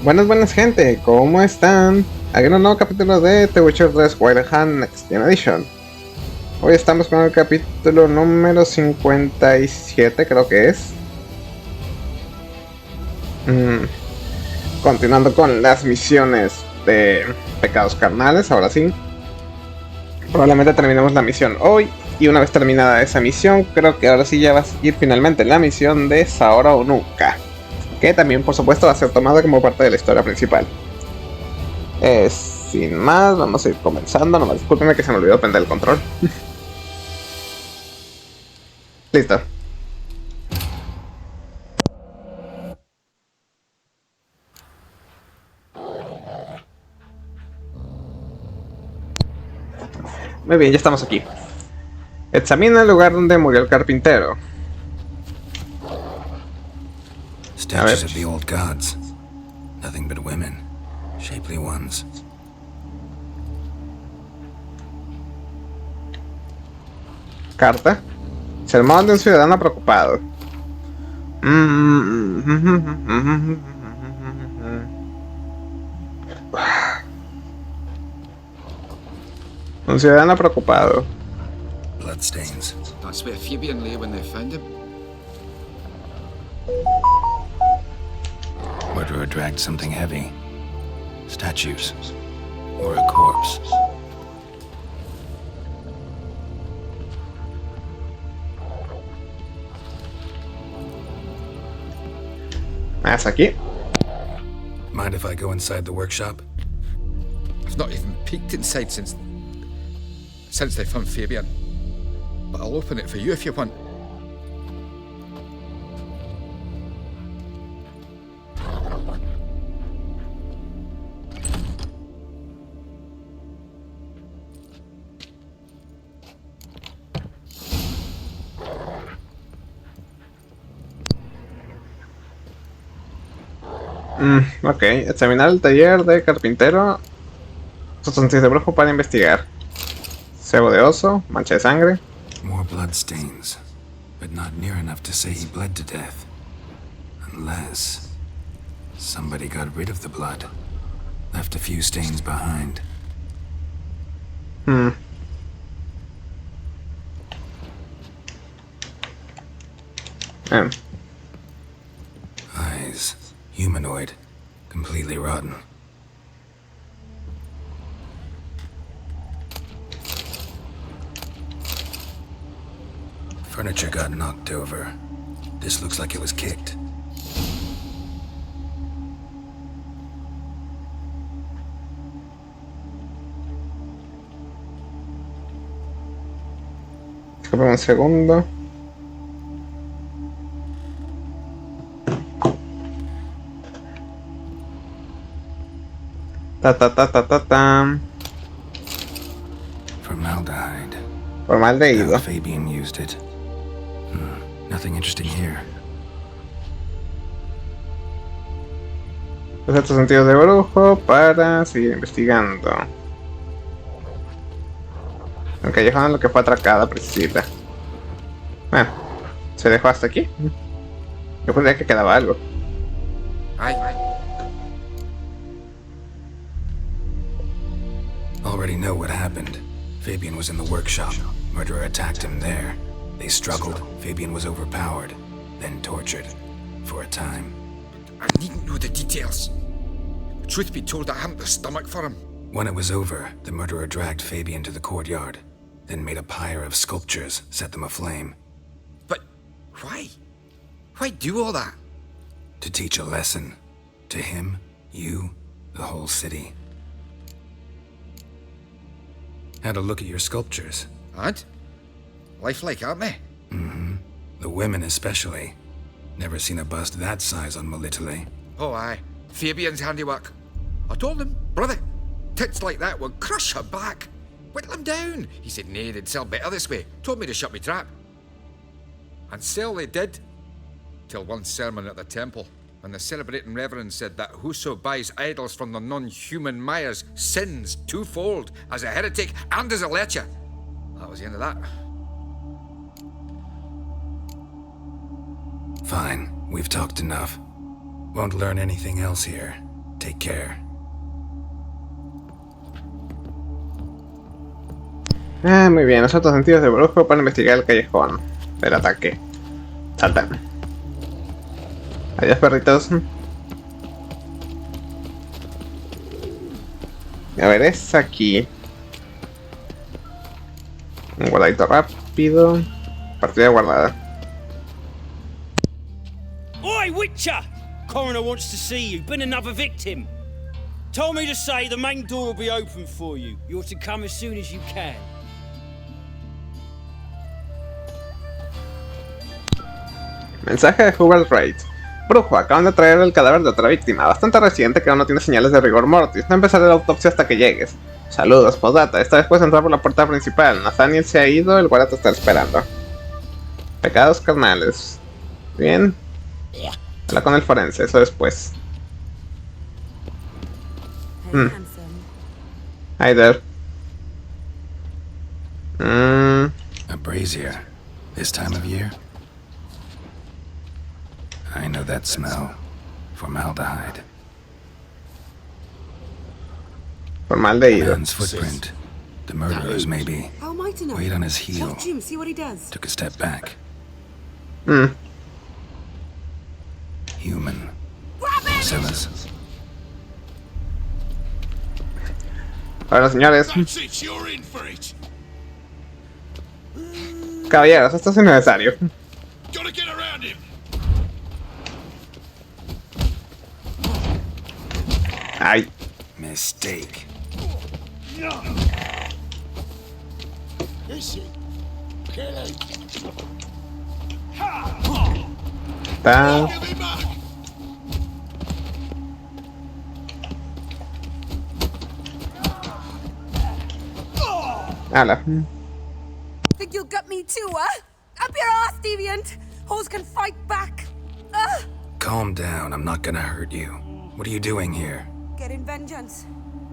Buenas gente, ¿cómo están? Aquí en un nuevo capítulo de The Witcher 3 Wild Hunt Next Gen Edition. Hoy estamos con el capítulo número 57, creo que es. Continuando con las misiones de Pecados Carnales, ahora sí. Probablemente terminemos la misión hoy. Y una vez terminada esa misión, creo que ahora sí ya va a seguir finalmente la misión de Ahora o Nunca, que también por supuesto va a ser tomada como parte de la historia principal. Sin más, vamos a ir comenzando. Nomás discúlpenme que se me olvidó prender el control. Listo. Muy bien, ya estamos aquí. Examina el lugar donde murió el carpintero. Statues of the old gods. Nothing but women. Shapely ones. Carta. Sermón de un ciudadano preocupado. Un ciudadano preocupado. Bloodstains. That's where Fabian lay when they found him. Murderer dragged something heavy. Statues. Or a corpse. Más aquí. Mind if I go inside the workshop? I've not even peeked inside since they found Fabian. But I'll open it for you if you want. Ok, examinar el taller de carpintero. Sustancias de brujo para investigar. Cebo de oso, mancha de sangre. More bloodstains. But not near enough to say he bled to death. Unless somebody got rid of the blood. Left a few stains behind. Eyes. Humanoid. Completely rotten. Furniture got knocked over. This looks like it was kicked. Disculpen un segundo. Formaldehyde. Formaldehído. How Fabian used it. Nothing interesting here. Usa tus sentidos de brujo para seguir investigando. El callejón en lo que fue atracada Priscilla. Bueno, se dejó hasta aquí. Yo juraría que quedaba algo. Aye. Already know what happened. Fabian was in the workshop. Murderer attacked him there. They struggled. Fabian was overpowered, then tortured. For a time. I needn't know the details. Truth be told, I haven't the stomach for him. When it was over, the murderer dragged Fabian to the courtyard, then made a pyre of sculptures, set them aflame. But why? Why do all that? To teach a lesson. To him, you, the whole city. Had a look at your sculptures. And? Lifelike, aren't they? The women especially. Never seen a bust that size on Melitele. Oh, aye. Fabian's handiwork. I told him, brother, tits like that will crush her back. Whittle him down. He said, nay, they'd sell better this way. Told me to shut me trap. And sell they did. Till one sermon at the temple, and the celebrating reverend said that whoso buys idols from the non-human Mayas sins twofold, as a heretic and as a lecher. That was the end of that. Fine, we've talked enough. Won't learn anything else here. Take care. Muy bien, los otros sentidos de brujo para investigar el callejón del ataque. Salta. Adiós, perritos. A ver, es aquí. Un guardadito rápido. Partida guardada. Oi, Witcher! Coroner wants to see you. Been another victim. Told me to say the main door will be open for you. You're to come as soon as you can. Mensaje de Hubert Wright. Brujo, acaban de traer el cadáver de otra víctima, bastante reciente que aún no tiene señales de rigor mortis. No empezaré la autopsia hasta que llegues. Saludos, postdata. Esta vez puedes entrar por la puerta principal. Nathaniel se ha ido, el guarda te está esperando. Pecados Carnales. Bien. Habla con el forense, eso después. Hi there. A brazier. This time of year? I know that smell. Formaldehyde. Formaldehído. Man's footprint. The murderer's maybe. How am I to know? Weight on his heel. Watch him, see what he does. Took a step back. Human. Priscilla's. Bueno, señores. Caballeros, esto es innecesario. Ay. Mistake. Está. Ala. Think you'll gut me too, huh? Up your ass, deviant! Hoes can fight back! Calm down, I'm not gonna hurt you. What are you doing here? Getting vengeance.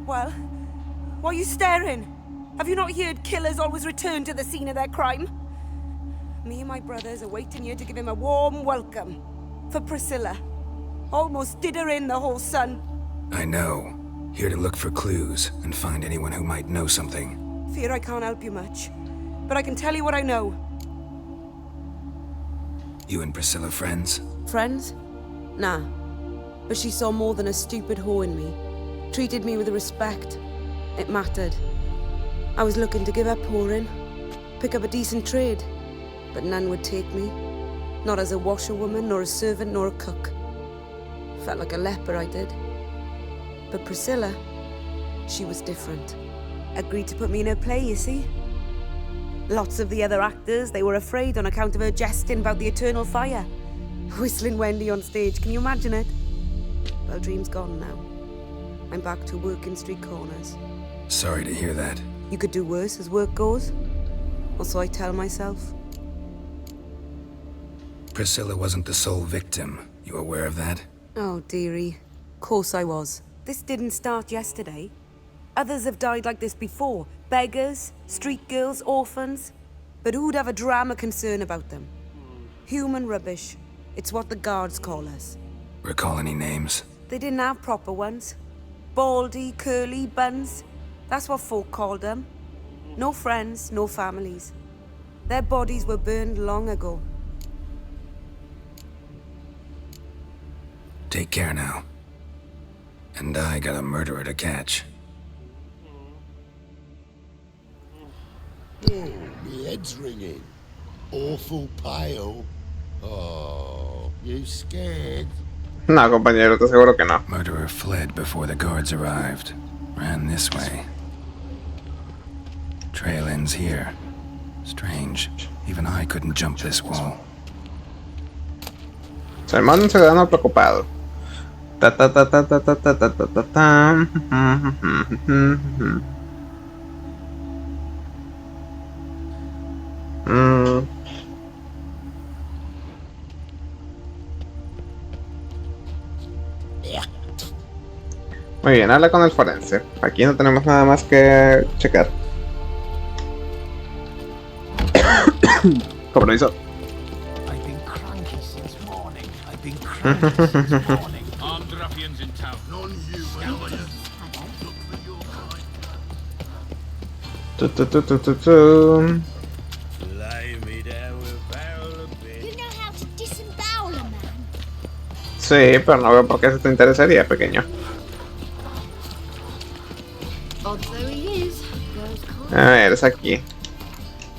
Well, why are you staring? Have you not heard killers always return to the scene of their crime? Me and my brothers are waiting here to give him a warm welcome. For Priscilla. Almost did her in, the whole son. I know. Here to look for clues and find anyone who might know something. Fear I can't help you much. But I can tell you what I know. You and Priscilla friends? Friends? Nah. But she saw more than a stupid whore in me. Treated me with respect. It mattered. I was looking to give up whoring. Pick up a decent trade. But none would take me. Not as a washerwoman, nor a servant, nor a cook. Felt like a leper, I did. But Priscilla, she was different. Agreed to put me in her play, you see? Lots of the other actors, they were afraid on account of her jesting about the eternal fire. Whistling Wendy on stage, can you imagine it? Well, dream's gone now. I'm back to working street corners. Sorry to hear that. You could do worse as work goes. Or so I tell myself. Priscilla wasn't the sole victim. You aware of that? Oh, dearie. Course I was. This didn't start yesterday. Others have died like this before. Beggars, street girls, orphans. But who'd have a drama concern about them? Human rubbish. It's what the guards call us. Recall any names? They didn't have proper ones. Baldy, curly, buns. That's what folk called them. No friends, no families. Their bodies were burned long ago. Take care now. And I got a murderer to catch. Oh, my head's ringing. Awful pale. Oh, you scared? No, compañero, te aseguro que no. Murderer fled before the guards arrived. Ran this way. Trail ends here. Strange. Even I couldn't jump this wall. Sermón un ciudadano preocupado. Ta ta ta ta ta ta ta ta ta ta ta. Muy bien, habla con el forense. Aquí no tenemos nada más que checar. Compromiso. I've been cranky since morning. Armed ruffians in town. None you. Tu, tu, tu, tu, tu, tu. Lay me down with a barrel of beer. You know how to disembowel a man? Sí, pero no veo por qué eso te interesaría, pequeño. Odd though he is, girls can't. A ver, es aquí.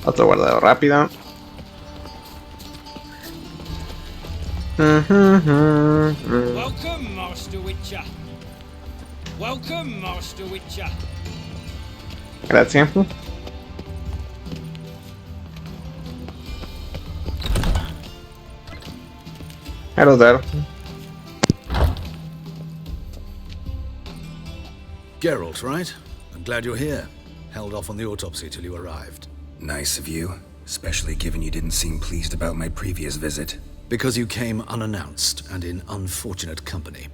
Otro guardado rápido. Welcome, Master Witcher. Welcome, Master Witcher. Gracias. Hello there. Geralt, right? I'm glad you're here. Held off on the autopsy till you arrived. Nice of you, especially given you didn't seem pleased about my previous visit. Because you came unannounced and in unfortunate company.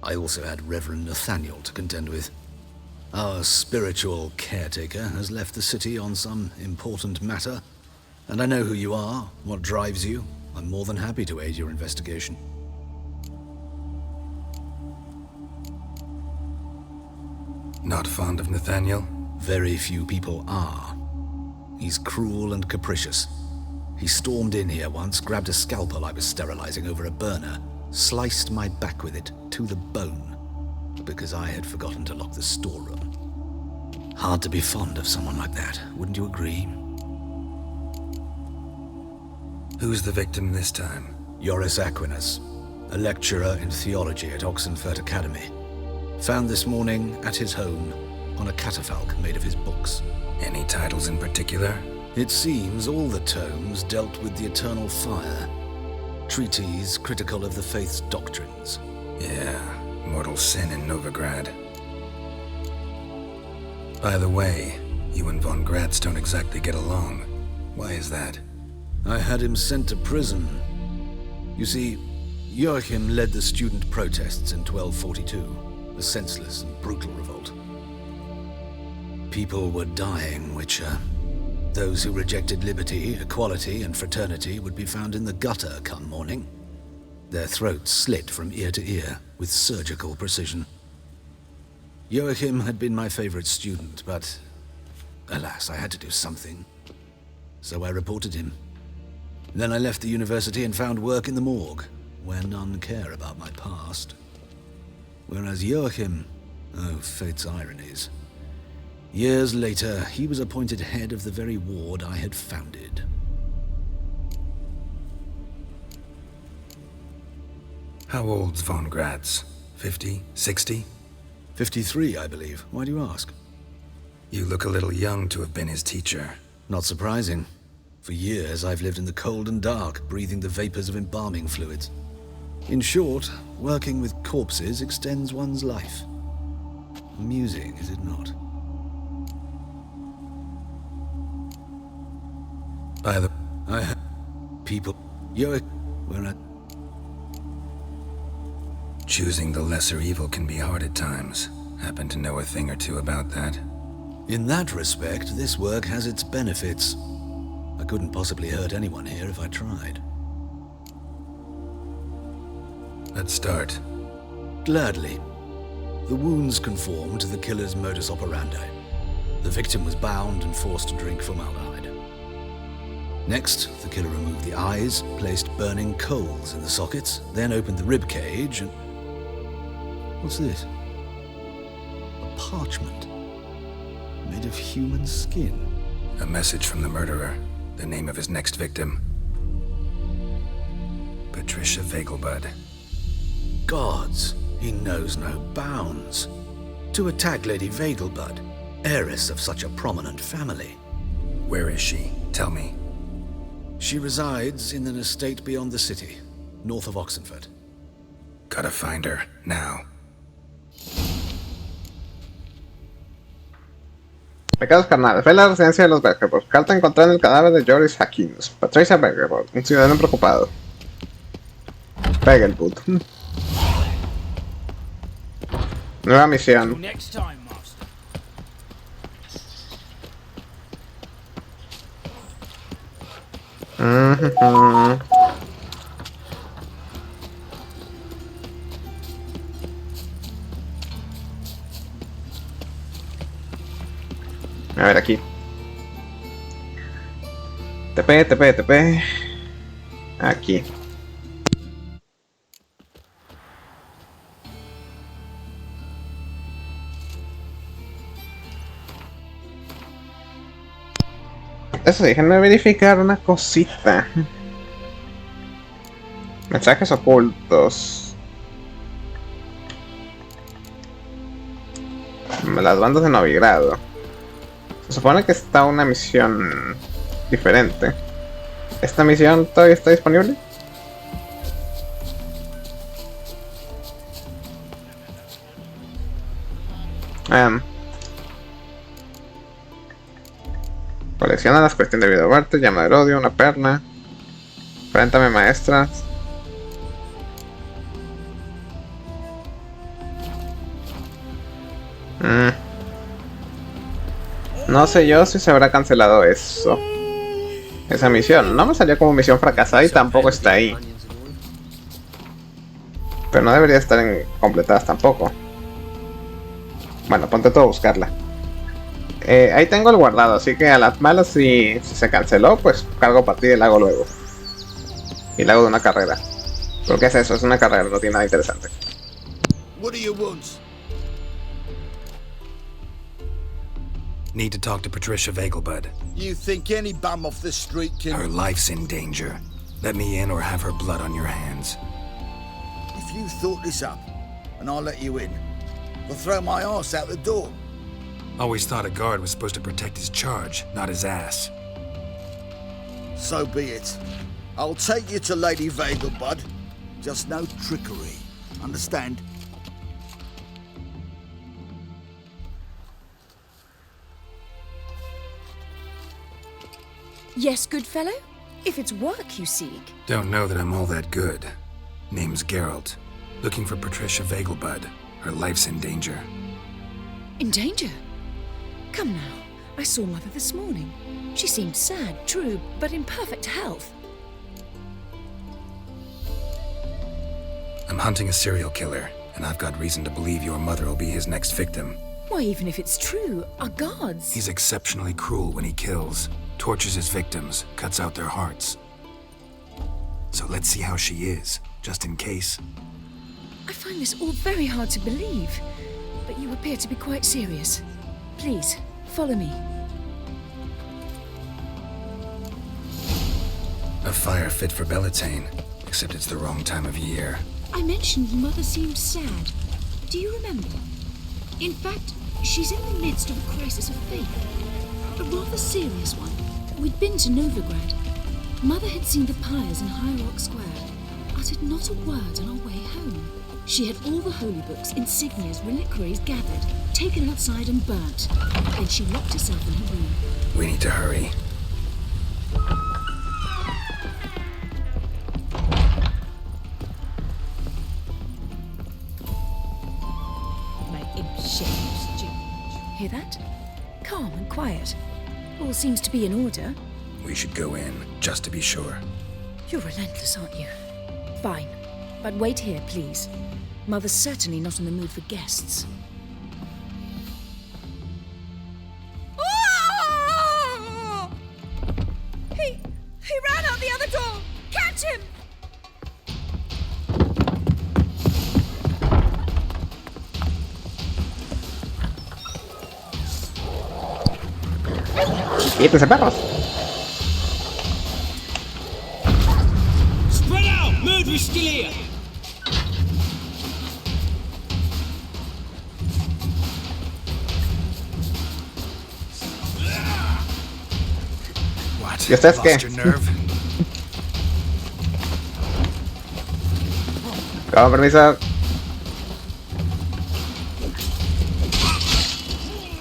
I also had Reverend Nathaniel to contend with. Our spiritual caretaker has left the city on some important matter, and I know who you are, what drives you. I'm more than happy to aid your investigation. Not fond of Nathaniel? Very few people are. He's cruel and capricious. He stormed in here once, grabbed a scalpel I was sterilizing over a burner, sliced my back with it to the bone, because I had forgotten to lock the storeroom. Hard to be fond of someone like that, wouldn't you agree? Who's the victim this time? Joris Aquinas, a lecturer in theology at Oxenford Academy. Found this morning at his home on a catafalque made of his books. Any titles in particular? It seems all the tomes dealt with the eternal fire. Treatises critical of the faith's doctrines. Yeah, mortal sin in Novigrad. By the way, you and von Gratz don't exactly get along. Why is that? I had him sent to prison. You see, Joachim led the student protests in 1242, a senseless and brutal revolt. People were dying, Witcher. Those who rejected liberty, equality, and fraternity would be found in the gutter come morning. Their throats slit from ear to ear with surgical precision. Joachim had been my favorite student, but alas, I had to do something. So I reported him. Then I left the university and found work in the morgue, where none care about my past. Whereas Joachim, oh, fate's ironies. Years later, he was appointed head of the very ward I had founded. How old's von Gratz? 50? 60? 53, I believe. Why do you ask? You look a little young to have been his teacher. Not surprising. For years, I've lived in the cold and dark, breathing the vapors of embalming fluids. In short, working with corpses extends one's life. Amusing, is it not? By the... I have people... when I... Choosing the lesser evil can be hard at times. Happen to know a thing or two about that. In that respect, this work has its benefits. I couldn't possibly hurt anyone here if I tried. Let's start. Gladly. The wounds conform to the killer's modus operandi. The victim was bound and forced to drink formaldehyde. Next, the killer removed the eyes, placed burning coals in the sockets, then opened the rib cage and... What's this? A parchment. Made of human skin. A message from the murderer. The name of his next victim. Patricia Vegelbud. Gods, he knows no bounds. To attack Lady Vegelbud, heiress of such a prominent family. Where is she? Tell me. She resides in an estate beyond the city, north of Oxenford. Gotta find her, now. Pecados Carnales. Fue la residencia de los Vegelbud. Carta encontrada en el cadáver de Joris Aquinas. Patricia Vegelbud, un ciudadano preocupado. Vegelbud. Nueva misión. Next time, Master. A ver, aquí. TP. Aquí. Eso, déjenme verificar una cosita. Mensajes ocultos. Las bandas de Novigrado. Se supone que está una misión diferente. ¿Esta misión todavía está disponible? Colecciona las cuestiones de videojuegos, llama del odio, una perla. Enfréntame maestras. No sé yo si se habrá cancelado eso. Esa misión. No me salió como misión fracasada y tampoco está ahí. Pero no debería estar completadas tampoco. Bueno, ponte todo a buscarla. Ahí tengo el guardado, así que a las malas si se canceló, pues cargo partida y la hago luego. Y la hago de una carrera. Porque es eso, es una carrera, no tiene nada interesante. What do you want? Need to talk to Patricia Vegelbud. You think any bum off the street can... Her life's in danger. Let me in or have her blood on your hands. If you thought this up, and I'll let you in, I'll throw my ass out the door. Always thought a guard was supposed to protect his charge, not his ass. So be it. I'll take you to Lady Vegelbud. Just no trickery. Understand? Yes, good fellow? If it's work you seek. Don't know that I'm all that good. Name's Geralt. Looking for Patricia Vegelbud. Her life's in danger. In danger? Come now. I saw Mother this morning. She seemed sad, true, but in perfect health. I'm hunting a serial killer, and I've got reason to believe your mother will be his next victim. Why, even if it's true, our guards... He's exceptionally cruel when he kills, tortures his victims, cuts out their hearts. So let's see how she is, just in case. I find this all very hard to believe, but you appear to be quite serious. Please, follow me. A fire fit for Bellatane, except it's the wrong time of year. I mentioned Mother seemed sad. Do you remember? In fact, she's in the midst of a crisis of faith. A rather serious one. We'd been to Novigrad. Mother had seen the pyres in High Rock Square, uttered not a word on our way home. She had all the holy books, insignias, reliquaries gathered, taken outside and burnt. Then she locked herself in her room. We need to hurry. Hear that? Calm and quiet. All seems to be in order. We should go in, just to be sure. You're relentless, aren't you? Fine. But wait here, please. Mother's certainly not in the mood for guests. Oh! He ran out the other door! Catch him! ¡Quítense, perros! Spread out! Murderer's still here! What? ¿Y ustedes qué? Lost your nerve? Con permiso.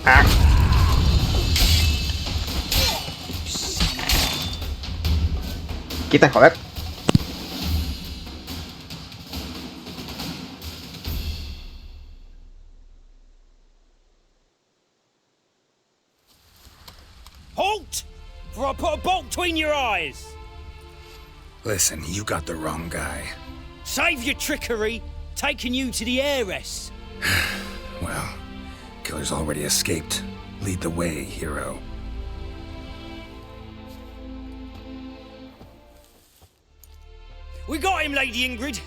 Ah. Quiten, joder. Halt! For I put a bolt between your eyes! Listen, you got the wrong guy. Save your trickery! Taking you to the heiress! Well, killer's already escaped. Lead the way, hero. We got him, Lady Ingrid.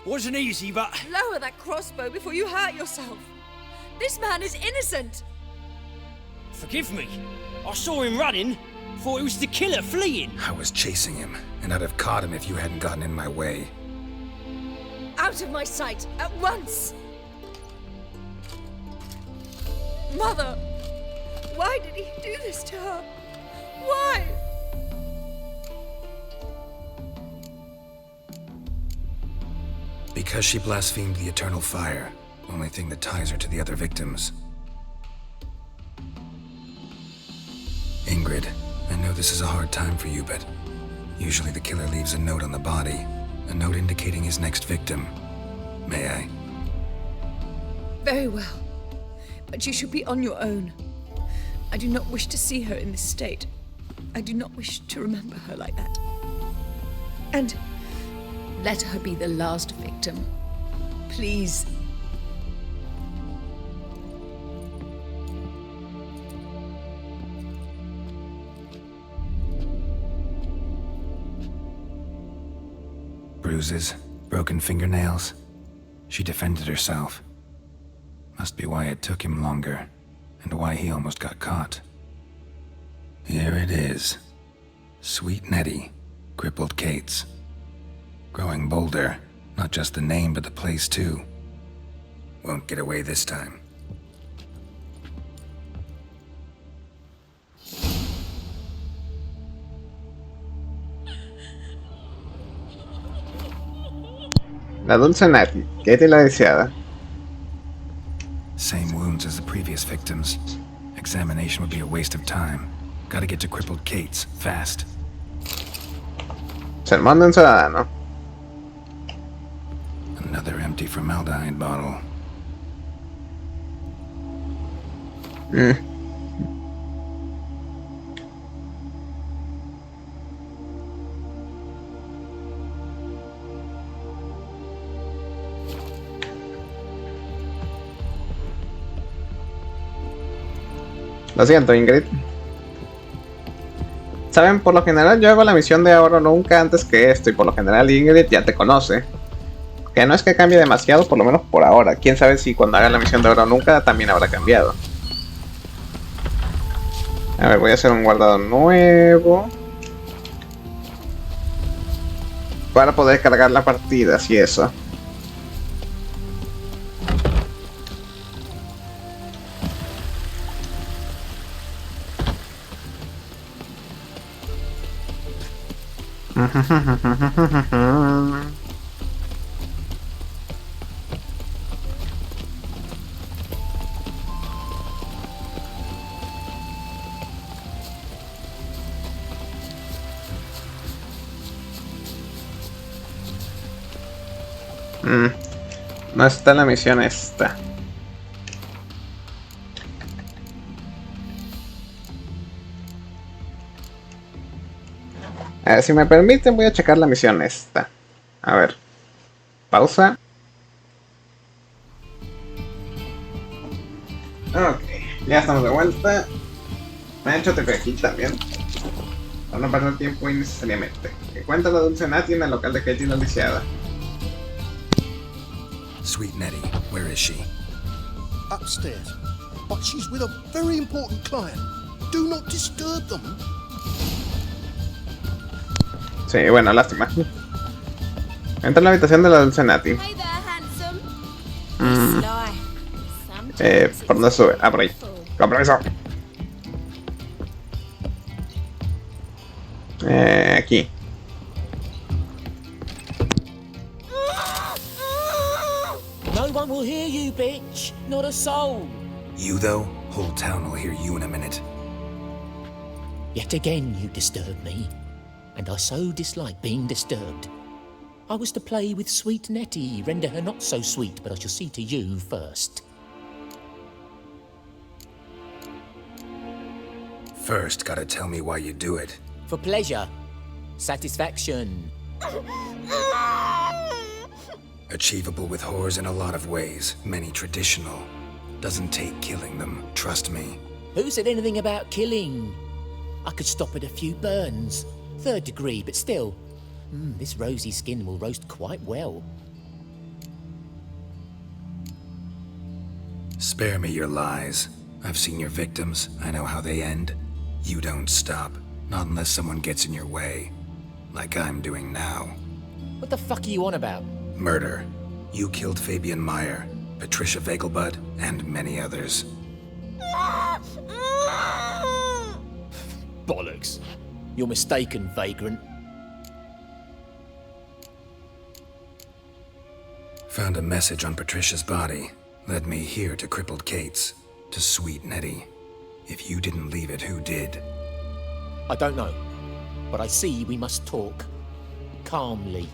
Wasn't easy, but... Lower that crossbow before you hurt yourself. This man is innocent. Forgive me. I saw him running. Thought it was the killer fleeing. I was chasing him, and I'd have caught him if you hadn't gotten in my way. Out of my sight, at once! Mother! Why did he do this to her? Why? Because she blasphemed the eternal fire. Only thing that ties her to the other victims. Ingrid, I know this is a hard time for you, but usually the killer leaves a note on the body. A note indicating his next victim. May I? Very well. But you should be on your own. I do not wish to see her in this state. I do not wish to remember her like that. And let her be the last victim. Please. Bruises, broken fingernails. She defended herself. Must be why it took him longer, and why he almost got caught. Here it is. Sweet Nettie, crippled Kate's. Growing bolder, not just the name but the place too. Won't get away this time. La dulce Nettie, Katie la deseada. Same wounds as the previous victims. Examination would be a waste of time. Gotta get to crippled Kate's, fast. Sermón de un ciudadano. Another empty formaldehyde bottle. Lo siento, Ingrid. Saben, por lo general yo hago la misión de ahora o nunca antes que esto, y por lo general Ingrid ya te conoce. Que no es que cambie demasiado, por lo menos por ahora. Quién sabe si cuando haga la misión de ahora o nunca también habrá cambiado. A ver, voy a hacer un guardado nuevo para poder cargar las partidas y eso. No está en la misión esta. A ver, si me permiten voy a checar la misión esta. A ver. Pausa. Ok, ya estamos de vuelta. Me han hecho TP aquí también. Para no perder tiempo innecesariamente. Que cuenta la dulce Nettie en el local de Katie la lisiada. Sweet Nettie, where is she? Upstairs. But she's with a very important client. Do not disturb them. Sí, bueno, lástima. Entra en la habitación de la dulce Nettie. Hey there, handsome. ¿Por dónde sube? Ah, por ahí. Compromiso. Aquí. No one will hear you, bitch. Not a soul. You though? Whole town will hear you in a minute. Yet again you disturb me. And I so dislike being disturbed. I was to play with sweet Nettie, render her not so sweet, but I shall see to you first. First, gotta tell me why you do it. For pleasure. Satisfaction. Achievable with whores in a lot of ways, many traditional. Doesn't take killing them, trust me. Who said anything about killing? I could stop at a few burns. 3rd degree, but still. This rosy skin will roast quite well. Spare me your lies. I've seen your victims. I know how they end. You don't stop. Not unless someone gets in your way. Like I'm doing now. What the fuck are you on about? Murder. You killed Fabian Meyer, Patricia Vegelbud, and many others. Bollocks. You're mistaken, vagrant. Found a message on Patricia's body. Led me here to crippled Kate's. To sweet Nettie. If you didn't leave it, who did? I don't know. But I see we must talk. Calmly.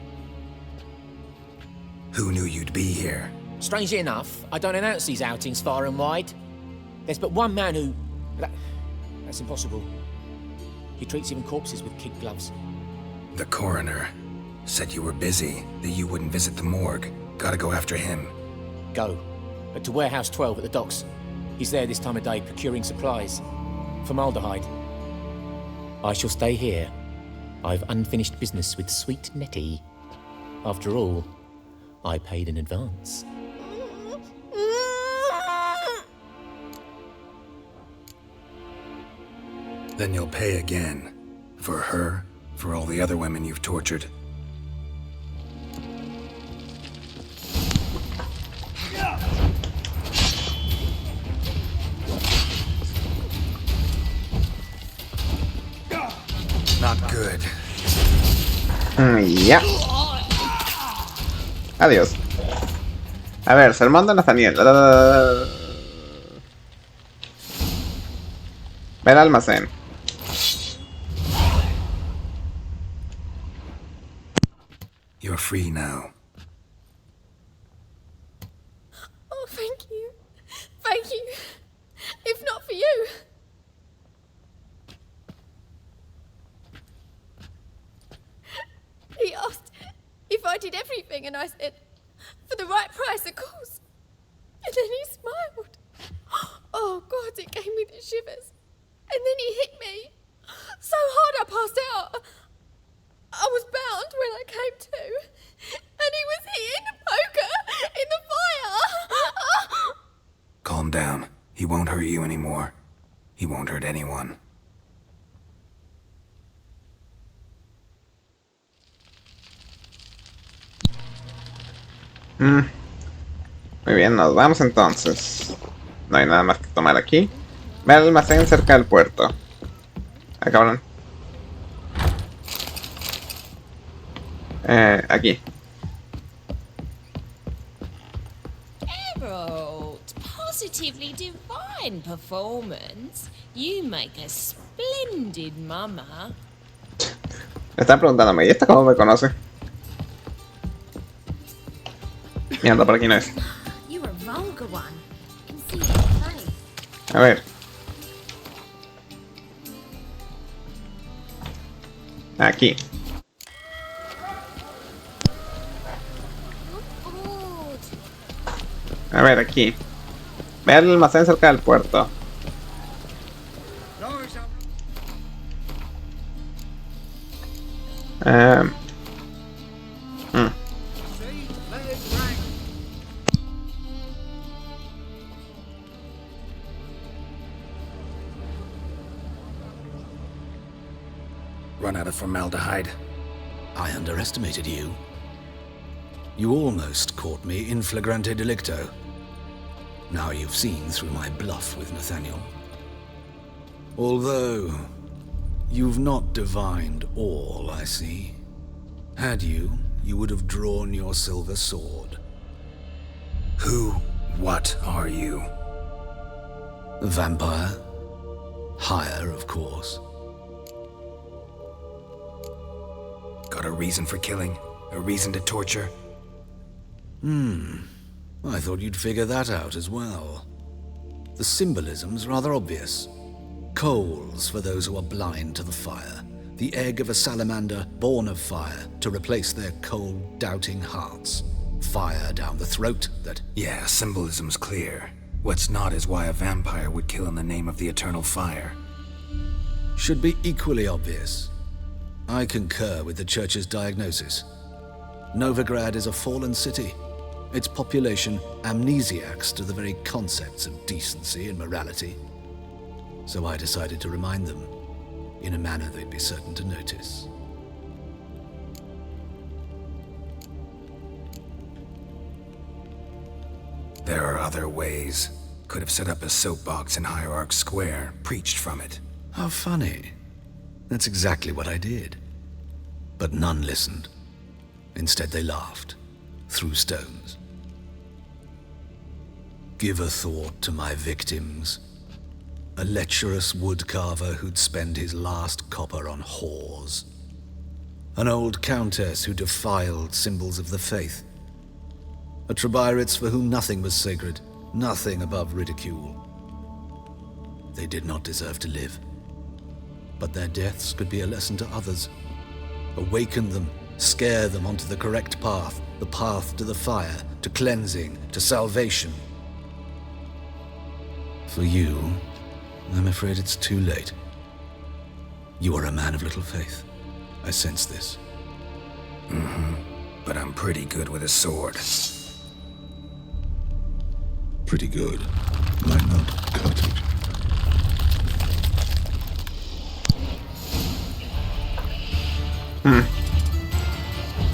Who knew you'd be here? Strangely enough, I don't announce these outings far and wide. There's but one man who... That's impossible. He treats even corpses with kid gloves. The coroner. Said you were busy, that you wouldn't visit the morgue. Gotta go after him. Go. But to Warehouse 12 at the docks. He's there this time of day procuring supplies. Formaldehyde. I shall stay here. I've unfinished business with sweet Nettie. After all, I paid in advance. Then you'll pay again. For her, for all the other women you've tortured. Not good. Ya. Adiós. A ver, sermón de Nathaniel. Ve al almacén. You're free now. Oh, thank you. Thank you. If not for you. He asked if I did everything, and I said, for the right price, of course. And then he smiled. Oh, God, it gave me the shivers. And then he hit me. So hard I passed out. I was bound when I came to. And he was hitting the poker in the fire. Calm down. He won't hurt you anymore. He won't hurt anyone. Muy bien, nos vamos entonces. No hay nada más que tomar aquí. Ve al almacén cerca del puerto. Ah, cabrón. Aquí. Geralt, positively divine performance. You make a splendid mama. Me están preguntándome, ¿y esta cómo me conoce? Mierda, por aquí no es. You're a vulgar one. I can see your face. A ver. Aquí. A ver, aquí. Ve al almacén cerca del puerto. Run out of formaldehyde. I underestimated you. You almost caught me in flagrante delicto. Now you've seen through my bluff with Nathaniel. Although, you've not divined all, I see. Had you, you would have drawn your silver sword. Who, what are you? A vampire. Higher, of course. Got a reason for killing? A reason to torture? I thought you'd figure that out as well. The symbolism's rather obvious. Coals for those who are blind to the fire. The egg of a salamander born of fire to replace their cold, doubting hearts. Fire down the throat that... Yeah, symbolism's clear. What's not is why a vampire would kill in the name of the eternal fire. Should be equally obvious. I concur with the Church's diagnosis. Novigrad is a fallen city. Its population amnesiacs to the very concepts of decency and morality. So I decided to remind them, in a manner they'd be certain to notice. There are other ways. Could have set up a soapbox in Hierarch Square, preached from it. How funny. That's exactly what I did. But none listened. Instead they laughed, threw stones. Give a thought to my victims. A lecherous woodcarver who'd spend his last copper on whores. An old countess who defiled symbols of the faith. A Trebirates for whom nothing was sacred, nothing above ridicule. They did not deserve to live. But their deaths could be a lesson to others. Awaken them, scare them onto the correct path, the path to the fire, to cleansing, to salvation. For you, I'm afraid it's too late. You are a man of little faith. I sense this. But I'm pretty good with a sword. Pretty good. Might not cut it.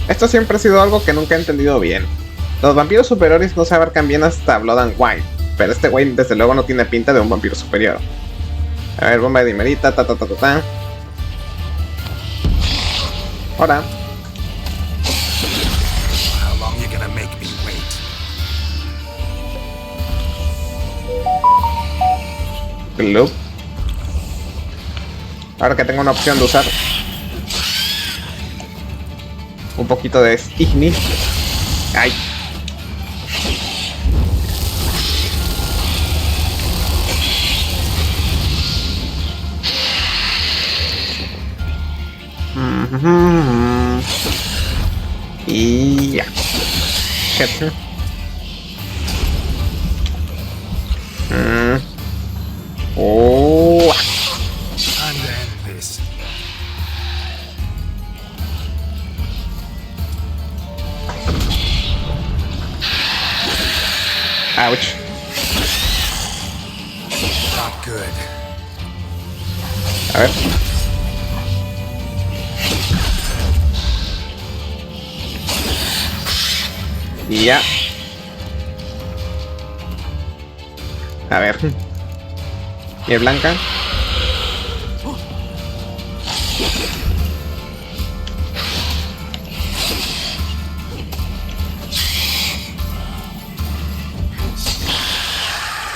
Esto siempre ha sido algo que nunca he entendido bien. Los vampiros superiores no se abarcan bien hasta Blood and Wine, pero este güey desde luego no tiene pinta de un vampiro superior. A ver, bomba de dimerita, Ahora. How long you gonna make me wait? Gloop. Ahora que tengo una opción de usar un poquito de Igni. Ay. Y ya. Oh. Time to end this. Ouch. Not good. A ver. Y ya. A ver. Miel blanca.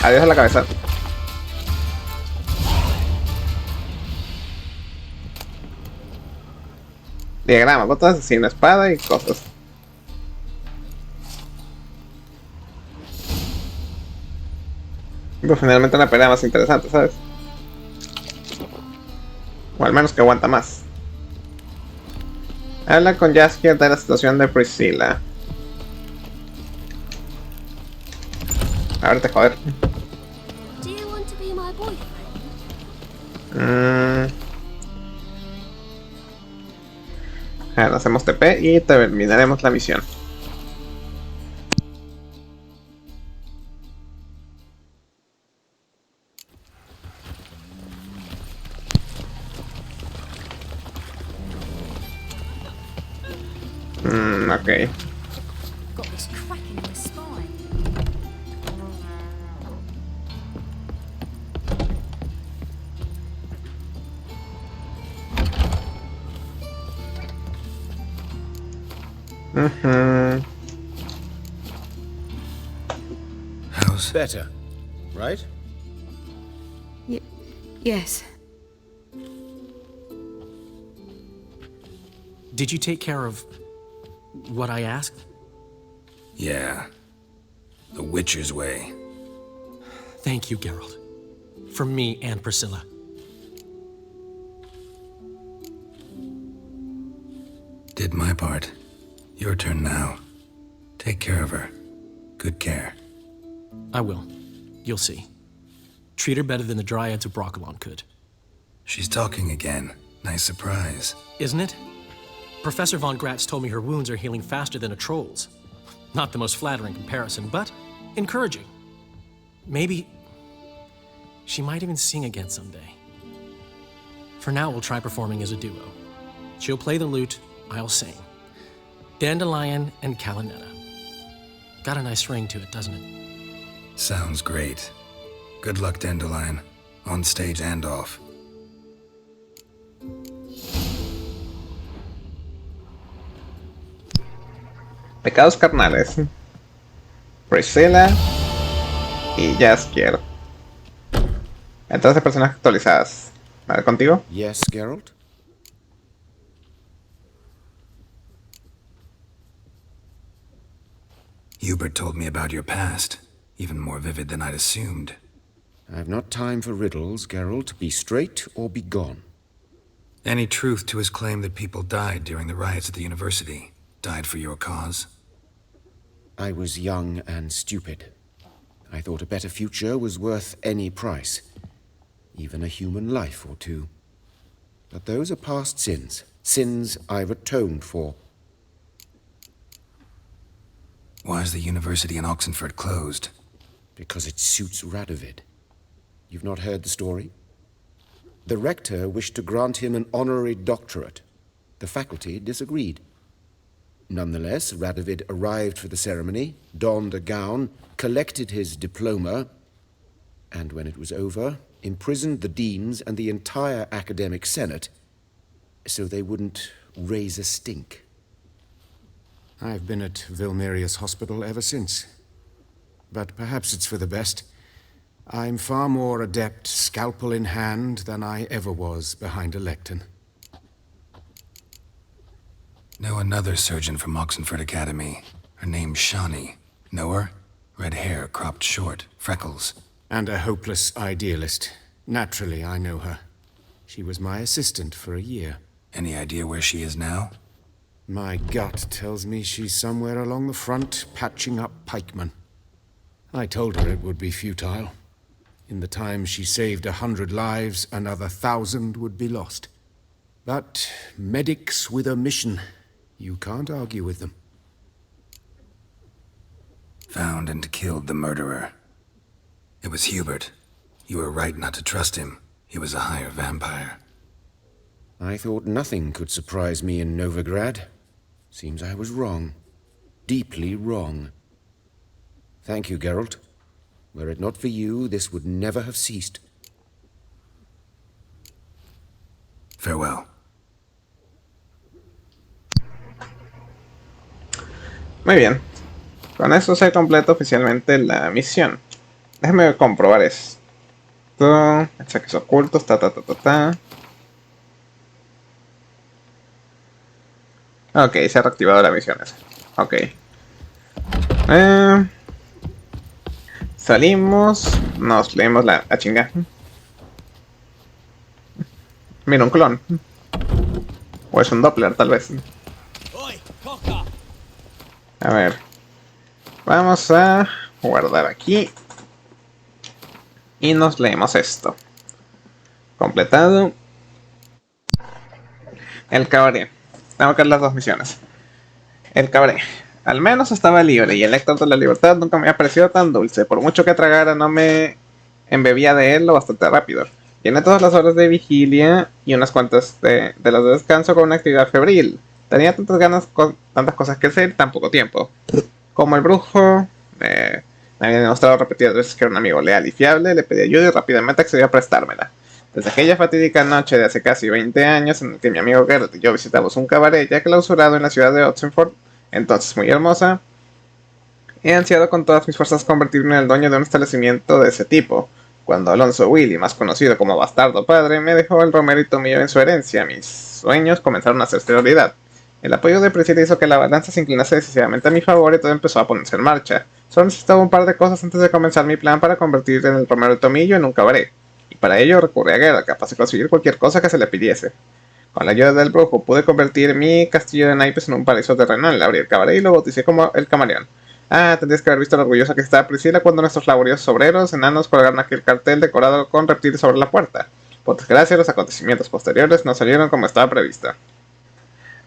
Adiós a la cabeza. Diagrama, botas, asesino, espada y cosas. Pero finalmente una pelea más interesante, ¿sabes? O al menos que aguanta más. Habla con Jaskier de la situación de Priscilla. A verte, joder. Do you want to be my boyfriend? Ahora hacemos TP y terminaremos la misión. Ok. Got this cracking in my spine. How's better, right? Yes. Did you take care of what I asked? Yeah. The Witcher's way. Thank you, Geralt. From me and Priscilla. Did my part. Your turn now. Take care of her. Good care. I will. You'll see. Treat her better than the dryads of Broccolon could. She's talking again. Nice surprise. Isn't it? Professor Von Gratz told me her wounds are healing faster than a troll's. Not the most flattering comparison, but encouraging. Maybe she might even sing again someday. For now, we'll try performing as a duo. She'll play the lute, I'll sing. Dandelion and Calinetta. Got a nice ring to it, doesn't it? Sounds great. Good luck, Dandelion. On stage and off. Pecados Carnales. Priscilla y Jaskier. Entonces, personajes actualizadas. ¿Vale contigo? Yes, Geralt? Hubert told me about your past, even more vivid than I'd assumed. I've not time for riddles, Geralt. Be straight or be gone. Any truth to his claim that people died during the riots at the university? Died for your cause? I was young and stupid. I thought a better future was worth any price. Even a human life or two. But those are past sins. Sins I've atoned for. Why is the university in Oxenford closed? Because it suits Radovid. You've not heard the story? The rector wished to grant him an honorary doctorate. The faculty disagreed. Nonetheless, Radovid arrived for the ceremony, donned a gown, collected his diploma, and when it was over, imprisoned the deans and the entire academic senate so they wouldn't raise a stink. I've been at Vilmerius Hospital ever since. But perhaps it's for the best. I'm far more adept, scalpel in hand, than I ever was behind a lectern. Know another surgeon from Oxenford Academy. Her name's Shawnee. Know her? Red hair, cropped short, freckles. And a hopeless idealist. Naturally, I know her. She was my assistant for a year. Any idea where she is now? My gut tells me she's somewhere along the front, patching up pikemen. I told her it would be futile. In the time she saved 100 lives, another 1,000 would be lost. But medics with a mission, you can't argue with them. Found and killed the murderer. It was Hubert. You were right not to trust him. He was a higher vampire. I thought nothing could surprise me in Novigrad. Seems I was wrong. Deeply wrong. Thank you, Geralt. Were it not for you, this would never have ceased. Farewell. Muy bien. Con eso se completa oficialmente la misión. Déjame comprobar esto. Mensajes ocultos, Ok, se ha reactivado la misión esa. Ok. Salimos. Nos leemos la chinga. Mira, un clon. O es un Doppler, tal vez. A ver. Vamos a guardar aquí. Y nos leemos esto. Completado. El cabaret. Tengo que ver las dos misiones. El cabaret. Al menos estaba libre y el néctar de la libertad nunca me había parecido tan dulce. Por mucho que tragara no me embebía de él lo bastante rápido. Llené todas las horas de vigilia y unas cuantas de las de descanso con una actividad febril. Tenía tantas ganas, tantas cosas que hacer y tan poco tiempo. Como el brujo me había demostrado repetidas veces que era un amigo leal y fiable, le pedí ayuda y rápidamente accedió a prestármela. Desde aquella fatídica noche de hace casi 20 años en que mi amigo Geralt y yo visitamos un cabaret ya clausurado en la ciudad de Oxenford, entonces muy hermosa, he ansiado con todas mis fuerzas convertirme en el dueño de un establecimiento de ese tipo. Cuando Alfonso Willy, más conocido como Bastardo Padre, me dejó el romero y tomillo en su herencia, mis sueños comenzaron a hacerse realidad. El apoyo de Priscilla hizo que la balanza se inclinase decisivamente a mi favor y todo empezó a ponerse en marcha. Solo necesitaba un par de cosas antes de comenzar mi plan para convertir en el romero y tomillo en un cabaret. Y para ello recurrí a Geralt, capaz de conseguir cualquier cosa que se le pidiese. Con la ayuda del brujo pude convertir mi castillo de naipes en un paraíso terrenal, abrí el cabaret y lo bauticé como el Camaleón. Ah, tendrías que haber visto lo orgullosa que estaba Priscilla cuando nuestros laboriosos obreros enanos colgaron aquel cartel decorado con reptiles sobre la puerta. Por desgracia, los acontecimientos posteriores no salieron como estaba previsto.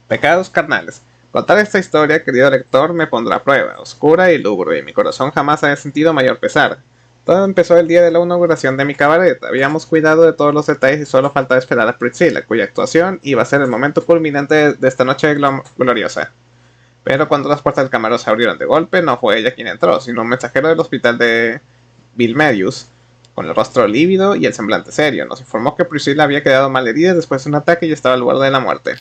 Pecados Carnales. Contar esta historia, querido lector, me pondrá a prueba, oscura y lúgubre, y mi corazón jamás haya sentido mayor pesar. Todo empezó el día de la inauguración de mi cabaret. Habíamos cuidado de todos los detalles y solo faltaba esperar a Priscilla, cuya actuación iba a ser el momento culminante de esta noche gloriosa. Pero cuando las puertas del camarón se abrieron de golpe, no fue ella quien entró, sino un mensajero del hospital de Vilmerius, con el rostro lívido y el semblante serio. Nos informó que Priscilla había quedado malherida después de un ataque y estaba al borde de la muerte.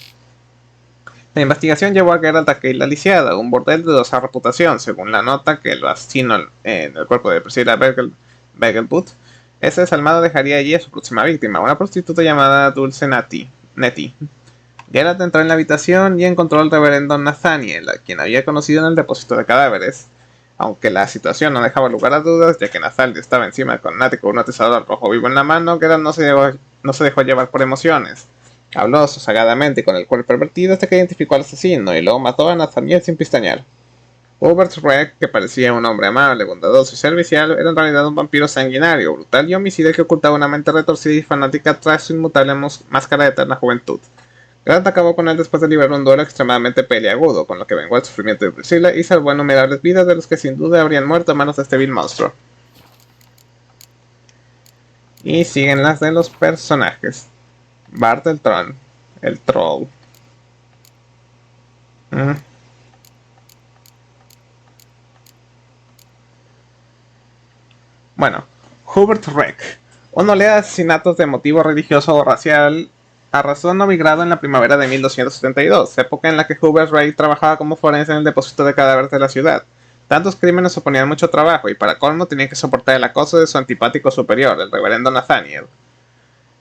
La investigación llevó a Geralt a Keil la Lisiada, un bordel de dudosa reputación, según la nota que el asesino en el cuerpo de Priscilla Begelbut. Ese desalmado dejaría allí a su próxima víctima, una prostituta llamada Dulce Nettie. Geralt entró en la habitación y encontró al reverendo Nathaniel, a quien había conocido en el depósito de cadáveres. Aunque la situación no dejaba lugar a dudas, ya que Nathaniel estaba encima con Nettie con un atizador rojo vivo en la mano, Geralt no se dejó llevar por emociones. Habló sosegadamente con el cuerpo pervertido hasta que identificó al asesino y luego mató a Nathaniel sin pestañear. Hubert Reck, que parecía un hombre amable, bondadoso y servicial, era en realidad un vampiro sanguinario, brutal y homicida que ocultaba una mente retorcida y fanática tras su inmutable máscara de eterna juventud. Geralt acabó con él después de librar un duelo extremadamente peliagudo, con lo que vengó el sufrimiento de Priscilla y salvó innumerables vidas de los que sin duda habrían muerto a manos de este vil monstruo. Y siguen las de los personajes. Bart el troll. Bueno, Hubert Reck, una oleada de asesinatos de motivo religioso o racial, arrasó en Novigrado en la primavera de 1272, época en la que Hubert Reck trabajaba como forense en el depósito de cadáveres de la ciudad. Tantos crímenes suponían mucho trabajo y para colmo tenía que soportar el acoso de su antipático superior, el reverendo Nathaniel.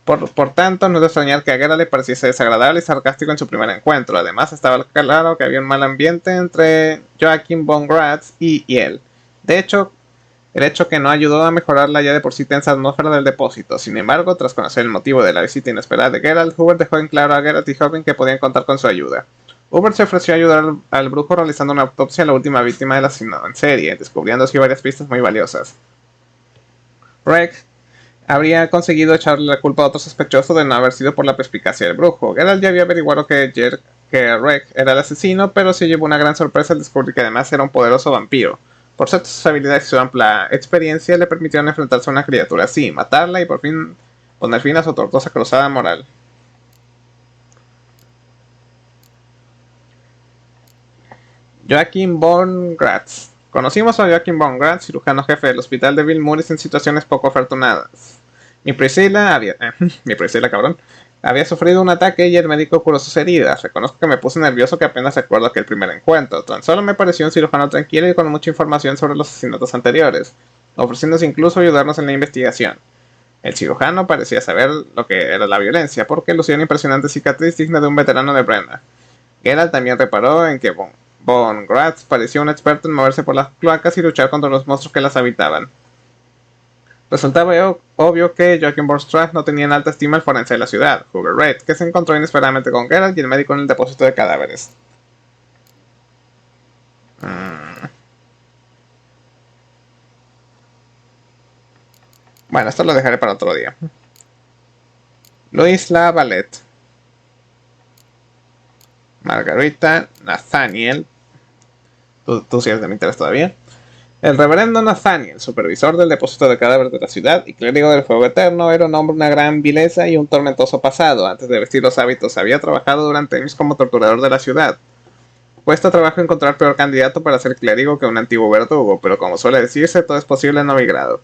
Por tanto, no es de extrañar que a Geralt le pareciese desagradable y sarcástico en su primer encuentro. Además, estaba claro que había un mal ambiente entre Joachim von Gratz y él. De hecho, el hecho que no ayudó a mejorar la ya de por sí tensa atmósfera del depósito. Sin embargo, tras conocer el motivo de la visita inesperada de Geralt, Hubert dejó en claro a Geralt y Hobin que podían contar con su ayuda. Hubert se ofreció a ayudar al brujo realizando una autopsia a la última víctima del asesino en serie, descubriendo así varias pistas muy valiosas. Reck habría conseguido echarle la culpa a otro sospechoso de no haber sido por la perspicacia del brujo. Geralt ya había averiguado que Reck era el asesino, pero se llevó una gran sorpresa al descubrir que además era un poderoso vampiro. Por suerte, sus habilidades y su amplia experiencia le permitieron enfrentarse a una criatura así, matarla y por fin poner fin a su tortuosa cruzada moral. Joachim von Gratz. Conocimos a Joachim von Gratz, cirujano jefe del hospital de Vilmurius en situaciones poco afortunadas. Mi Priscilla había sufrido un ataque y el médico curó sus heridas. Reconozco que me puse nervioso que apenas recuerdo aquel primer encuentro. Tan solo me pareció un cirujano tranquilo y con mucha información sobre los asesinatos anteriores, ofreciéndose incluso ayudarnos en la investigación. El cirujano parecía saber lo que era la violencia, porque lucía una impresionante cicatriz digna de un veterano de Brenna. Geralt también reparó en que von Gratz parecía un experto en moverse por las cloacas y luchar contra los monstruos que las habitaban. Resultaba obvio que Joachim von Gratz no tenía en alta estima el forense de la ciudad, Hubert Reck, que se encontró inesperadamente con Geralt y el médico en el depósito de cadáveres. Bueno, esto lo dejaré para otro día. Louis Lavalette, Margarita, Nathaniel. Tú sí eres de mi interés todavía. El reverendo Nathaniel, supervisor del depósito de cadáveres de la ciudad y clérigo del fuego eterno, era un hombre de una gran vileza y un tormentoso pasado. Antes de vestir los hábitos, había trabajado durante años como torturador de la ciudad. Cuesta trabajo encontrar peor candidato para ser clérigo que un antiguo verdugo, pero como suele decirse, todo es posible en Novigrado.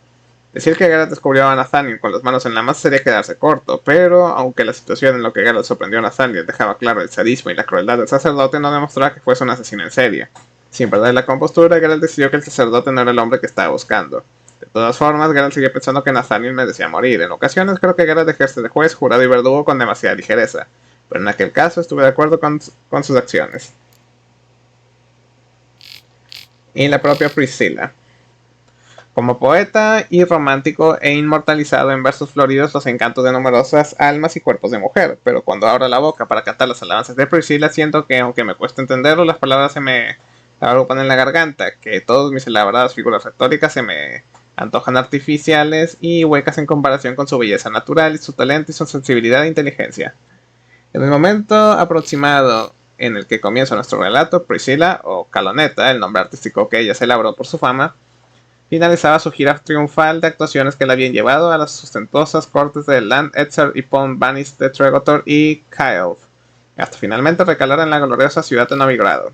Decir que Geralt descubrió a Nathaniel con las manos en la masa sería quedarse corto, pero aunque la situación en la que Geralt sorprendió a Nathaniel dejaba claro el sadismo y la crueldad del sacerdote, no demostraba que fuese un asesino en serie. Sin perder la compostura, Geralt decidió que el sacerdote no era el hombre que estaba buscando. De todas formas, Geralt seguía pensando que Nathaniel merecía morir. En ocasiones creo que Geralt ejerce de juez, jurado y verdugo con demasiada ligereza, pero en aquel caso estuve de acuerdo con sus acciones. Y la propia Priscilla. Como poeta y romántico he inmortalizado en versos floridos los encantos de numerosas almas y cuerpos de mujer, pero cuando abro la boca para cantar las alabanzas de Priscilla siento que, aunque me cuesta entenderlo, las palabras se me la agrupan en la garganta, que todas mis elaboradas figuras retóricas se me antojan artificiales y huecas en comparación con su belleza natural, y su talento y su sensibilidad e inteligencia. En el momento aproximado en el que comienza nuestro relato, Priscilla, o Caloneta, el nombre artístico que ella se elaboró por su fama, finalizaba su gira triunfal de actuaciones que la habían llevado a las ostentosas cortes de Land, Etzer y Pont Banis de Tregotor y Kyle, hasta finalmente recalar en la gloriosa ciudad de Novigrado.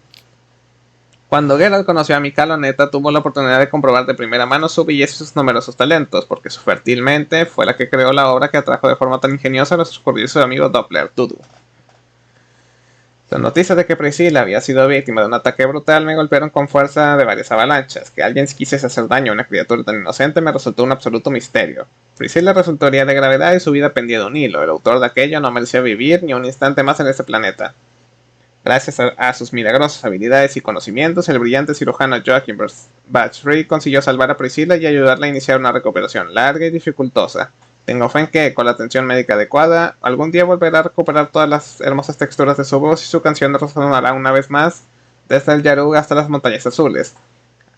Cuando Geralt conoció a mi Caloneta, tuvo la oportunidad de comprobar de primera mano su belleza y sus numerosos talentos, porque su fértil mente fue la que creó la obra que atrajo de forma tan ingeniosa a nuestro curioso amigo Doppler, Dudu. Las noticias de que Priscilla había sido víctima de un ataque brutal me golpearon con fuerza de varias avalanchas. Que alguien quisiese hacer daño a una criatura tan inocente me resultó un absoluto misterio. Priscilla resultó herida de gravedad y su vida pendía de un hilo. El autor de aquello no merecía vivir ni un instante más en este planeta. Gracias a sus milagrosas habilidades y conocimientos, el brillante cirujano Joachim Bachry consiguió salvar a Priscilla y ayudarla a iniciar una recuperación larga y dificultosa. Tengo fe en que, con la atención médica adecuada, algún día volverá a recuperar todas las hermosas texturas de su voz y su canción resonará una vez más desde el Yarug hasta las montañas azules.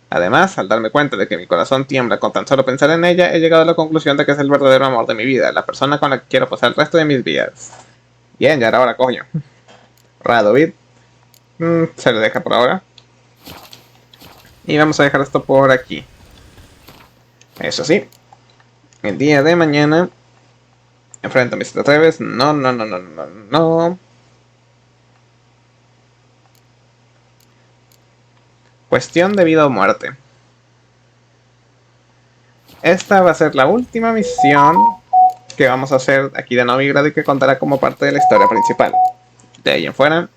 Además, al darme cuenta de que mi corazón tiembla con tan solo pensar en ella, he llegado a la conclusión de que es el verdadero amor de mi vida, la persona con la que quiero pasar el resto de mis días. Bien, ya era hora, coño. Radovid. Se le deja por ahora. Y vamos a dejar esto por aquí. Eso sí. El día de mañana enfrento a Mr. Treves. No. Cuestión de vida o muerte. Esta va a ser la última misión que vamos a hacer aquí de Novigrad y que contará como parte de la historia principal. De ahí en fuera,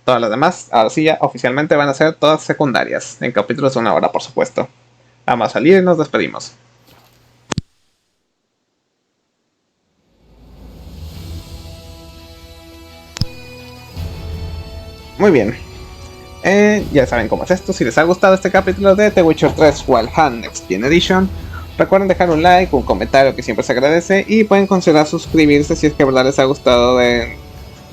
todas las demás, ahora sí ya oficialmente van a ser todas secundarias, en capítulos de 1 hora, por supuesto. Vamos a salir y nos despedimos. Muy bien. Ya saben cómo es esto. Si les ha gustado este capítulo de The Witcher 3 Wild Hunt Next Gen Edition, recuerden dejar un like, un comentario que siempre se agradece, y pueden considerar suscribirse si es que de verdad les ha gustado de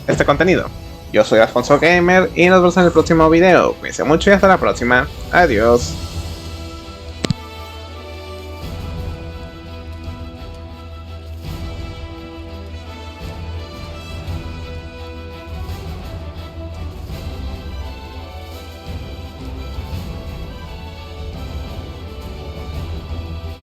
este contenido. Yo soy Alfonso Gamer y nos vemos en el próximo video. Cuídense mucho y hasta la próxima. Adiós.